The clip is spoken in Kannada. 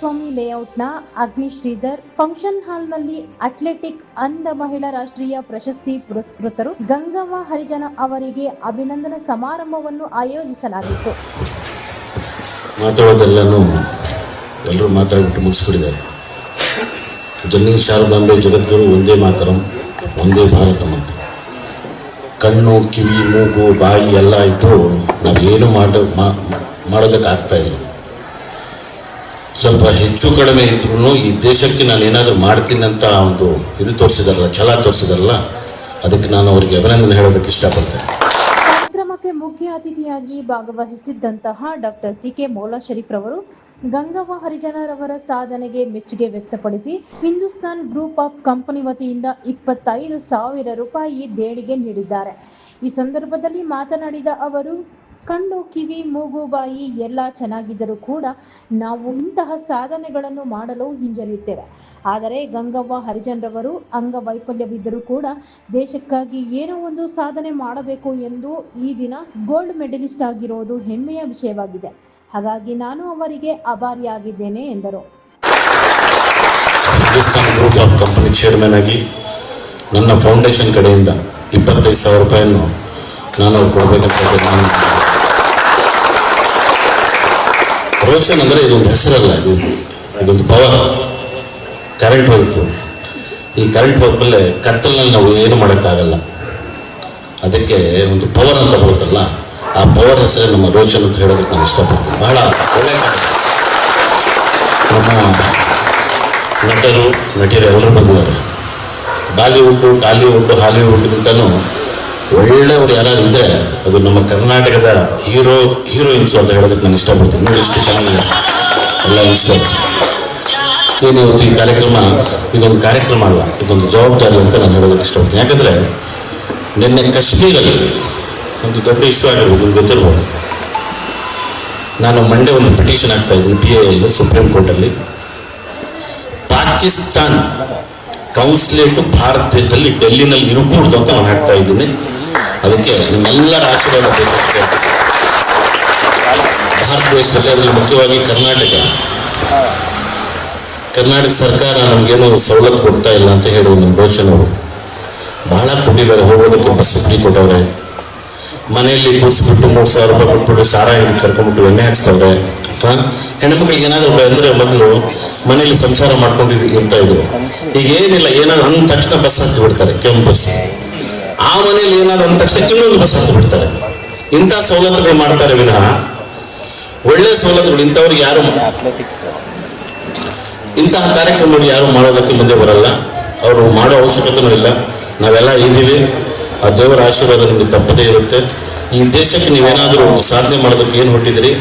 ಕುಮಾರಸ್ವಾಮಿ ಲೇಔಟ್ನ ಅಗ್ನಿಶ್ರೀಧರ್ ಫಂಕ್ಷನ್ ಹಾಲ್ನಲ್ಲಿ ಅಥ್ಲೆಟಿಕ್ ಅಂಧ ಮಹಿಳಾ ರಾಷ್ಟ್ರೀಯ ಪ್ರಶಸ್ತಿ ಪುರಸ್ಕೃತರು ಗಂಗವ್ವ ಹರಿಜನ ಅವರಿಗೆ ಅಭಿನಂದನಾ ಸಮಾರಂಭವನ್ನು ಆಯೋಜಿಸಲಾಗಿತ್ತು. ಮಾತಾಡೋದೆಲ್ಲನೂ ಎಲ್ಲರೂ ಮಾತಾಡ್ಬಿಟ್ಟು ಮುಗಿಸ್ಬಿಟ್ಟಿದ್ದಾರೆ. ಜನನಿ ಶಾರದಾಂಬೆ ಜಗದ್ಗುರು ಒಂದೇ ಮಾತರಂ ಒಂದೇ ಭಾರತ ಮಾತು. ಕಣ್ಣು ಕಿವಿ ಮೂಗು ಬಾಯಿ ಎಲ್ಲ ಇದ್ದರೂ ನಾವೇನು ಮಾಡೋದಕ್ಕಾಗ್ತಾ ಇಲ್ಲ. ಸ್ವಲ್ಪ ಹೆಚ್ಚು ಕಡಿಮೆ ಇದ್ರೂ ಈ ದೇಶಕ್ಕೆ ನಾನು ಏನಾದರೂ ಮಾಡ್ತೀನಿ ಅಂತ ಒಂದು ಇದು ತೋರಿಸಿದಾರಲ್ಲ, ಛಲ ತೋರಿಸಿದಾರಲ್ಲ, ಅದಕ್ಕೆ ನಾನು ಅವರಿಗೆ ಅಭಿನಂದನೆ ಹೇಳೋದಕ್ಕೆ ಇಷ್ಟಪಡ್ತೇನೆ. ಕಾರ್ಯಕ್ರಮಕ್ಕೆ ಮುಖ್ಯ ಅತಿಥಿಯಾಗಿ ಭಾಗವಹಿಸಿದ್ದಂತಹ ಡಾಕ್ಟರ್ ಸಿ.ಕೆ. ಮೌಲಾ ಶರೀಫ್ ರವರು ಗಂಗವ್ವ ಹರಿಜನರವರ ಸಾಧನೆಗೆ ಮೆಚ್ಚುಗೆ ವ್ಯಕ್ತಪಡಿಸಿ ಹಿಂದೂಸ್ತಾನ್ ಗ್ರೂಪ್ ಆಫ್ ಕಂಪನಿ ವತಿಯಿಂದ 25,000 ರೂಪಾಯಿ ದೇಣಿಗೆ ನೀಡಿದ್ದಾರೆ. ಈ ಸಂದರ್ಭದಲ್ಲಿ ಮಾತನಾಡಿದ ಅವರು, ಕಣ್ಣು ಕಿವಿ ಮೂಗು ಬಾಯಿ ಎಲ್ಲ ಚೆನ್ನಾಗಿದ್ದರೂ ಕೂಡ ನಾವು ಇಂತಹ ಸಾಧನೆಗಳನ್ನು ಮಾಡಲು ಹಿಂಜರಿಯುತ್ತೇವೆ. ಆದರೆ ಗಂಗವ್ವ ಹರಿಜನರವರು ಅಂಗವೈಫಲ್ಯವಿದ್ದರೂ ಕೂಡ ದೇಶಕ್ಕಾಗಿ ಏನೋ ಒಂದು ಸಾಧನೆ ಮಾಡಬೇಕು ಎಂದು ಈ ದಿನ ಗೋಲ್ಡ್ ಮೆಡಲಿಸ್ಟ್ ಆಗಿರೋದು ಹೆಮ್ಮೆಯ ವಿಷಯವಾಗಿದೆ. ಹಾಗಾಗಿ ನಾನು ಅವರಿಗೆ ಆಭಾರಿಯಾಗಿದ್ದೇನೆ ಎಂದರು. Hindustan group of company chairman ಆಗಿ ನನ್ನ ಫೌಂಡೇಶನ್ ಕಡೆಯಿಂದ 25,000 ರೂಪಾಯಿಯನ್ನು ನಾನು ಅವ್ರು ಕೊಡಬೇಕಂತ. ರೋಷನ್ ಅಂದರೆ ಇದೊಂದು ಹೆಸರಲ್ಲ, ಇದೊಂದು ಪವರ್. ಕರೆಂಟ್ ಹೋಯಿತು, ಈ ಕರೆಂಟ್ ಹೋದ್ಮೇಲೆ ಕತ್ತಲಿನಲ್ಲಿ ನಾವು ಏನು ಮಾಡೋಕ್ಕಾಗಲ್ಲ. ಅದಕ್ಕೆ ಒಂದು ಪವರ್ ಅಂತ ಬರುತ್ತಲ್ಲ, ಆ ಪವರ್ ಹೆಸರೇ ನಮ್ಮ ರೋಷನ್ ಅಂತ ಹೇಳೋದಕ್ಕೆ ನಾನು ಇಷ್ಟಪಡ್ತೀನಿ. ಬಹಳ ಒಳ್ಳೆಯ ನಮ್ಮ ನಟರು ನಟಿಯರು ಎಲ್ಲರೂ ಬಂದಿದ್ದಾರೆ. ಬಾಲಿವುಡ್ಡು ಟಾಲಿವುಡ್ಡು ಹಾಲಿವುಡ್ಗಿಂತಲೂ ಒಳ್ಳೆಯವರು ಯಾರಾದ್ರು ಇದ್ದರೆ ಅದು ನಮ್ಮ ಕರ್ನಾಟಕದ ಹೀರೋಯಿನ್ಸು ಅಂತ ಹೇಳೋದಕ್ಕೆ ನಾನು ಇಷ್ಟಪಡ್ತೀನಿ. ನೋಡಿ ಇಷ್ಟು ಚೆನ್ನಾಗಿದೆ ಎಲ್ಲ ಯಂಗ್ಸ್ಟರ್ಸ್. ಏನು ಇವತ್ತು ಈ ಕಾರ್ಯಕ್ರಮ ಇದೊಂದು ಕಾರ್ಯಕ್ರಮ ಅಲ್ಲ, ಇದೊಂದು ಜವಾಬ್ದಾರಿ ಅಂತ ನಾನು ಹೇಳೋದಕ್ಕೆ ಇಷ್ಟಪಡ್ತೀನಿ. ಯಾಕಂದರೆ ನಿನ್ನೆ ಕಾಶ್ಮೀರಲ್ಲಿ ಒಂದು ದೊಡ್ಡ ಇಶ್ಯೂ ಆಗಿರ್ಬೋದು, ನಿಮ್ಗೆ ಗೊತ್ತಿರ್ಬೋದು. ನಾನು ಮಂಡೇ ಒಂದು ಪಿಟಿಷನ್ ಆಗ್ತಾ ಇದ್ದೀನಿ PIL ಸುಪ್ರೀಂ ಕೋರ್ಟಲ್ಲಿ. ಪಾಕಿಸ್ತಾನ್ ಕೌನ್ಸಿಲೇಟು ಭಾರತ ದೇಶದಲ್ಲಿ ಡೆಲ್ಲಿನಲ್ಲಿ ಇರಕೂಡ್ದು ಅಂತ ನಾನು ಹಾಕ್ತಾ ಇದ್ದೀನಿ. ಅದಕ್ಕೆ ನಿಮ್ಮೆಲ್ಲರ ಆಶೀರ್ವಾದ ಬೇಕು. ಭಾರತ ದೇಶದಲ್ಲಿ ಅದರಲ್ಲಿ ಮುಖ್ಯವಾಗಿ ಕರ್ನಾಟಕ ಸರ್ಕಾರ ನಮಗೇನು ಸವಲತ್ತು ಕೊಡ್ತಾ ಇಲ್ಲ ಅಂತ ಹೇಳಿ ನಮ್ಮ ರೋಷನ್ ಅವರು ಬಹಳ ಕೊಟ್ಟಿದ್ದಾರೆ. ಹೋಗೋದಕ್ಕೆ ಬಸ್ ಫ್ರೀ ಕೊಟ್ಟವ್ರೆ, ಮನೆಯಲ್ಲಿ ಕೂರಿಸ್ಬಿಟ್ಟು 3,000 ರೂಪಾಯಿ ಕೊಟ್ಬಿಟ್ಟು ಸಾರಾಯಿ ಕರ್ಕೊಂಡ್ಬಿಟ್ಟು ಎಣ್ಣೆ ಹಾಕ್ಸ್ತವ್ರೆ. ಹೆಣ್ಮಕ್ಳಿಗೆ ಏನಾದರೂ ಅಂದರೆ ಮೊದಲು ಮನೇಲಿ ಸಂಸಾರ ಮಾಡ್ಕೊಂಡು ಇರ್ತಾ ಇದ್ರು. ಈಗ ಏನಿಲ್ಲ, ಏನಾದ್ರು ಅಂದ ತಕ್ಷಣ ಬಸ್ ಹತ್ತಿ ಬಿಡ್ತಾರೆ, ಕೆಂಪು ಬಸ್. ಆ ಮನೇಲಿ ಏನಾದ್ರು ಅಂದ ತಕ್ಷಣ ಇನ್ನೊಂದು ಬಸ್ ಹತ್ತಿ ಬಿಡ್ತಾರೆ. ಇಂಥ ಸವಲತ್ತುಗಳು ಮಾಡ್ತಾರೆ ವಿನಃ ಒಳ್ಳೆಯ ಸವಲತ್ತುಗಳು ಇಂಥವ್ರಿಗೆ ಯಾರು ಇಂತಹ ಕಾರ್ಯಕ್ರಮಗಳು ಯಾರು ಮಾಡೋದಕ್ಕೆ ಮುಂದೆ ಬರಲ್ಲ. ಅವರು ಮಾಡೋ ಅವಶ್ಯಕತೆನೂ ಇಲ್ಲ. ನಾವೆಲ್ಲ ಇದ್ದೀವಿ. ಆ ದೇವರ ಆಶೀರ್ವಾದ ನಿಮಗೆ ತಪ್ಪದೇ ಇರುತ್ತೆ. ಈ ದೇಶಕ್ಕೆ ನೀವೇನಾದರೂ ಒಂದು ಸಾಧನೆ ಮಾಡೋದಕ್ಕೆ ಏನು ಹೊಟ್ಟಿದ್ದೀರಿ.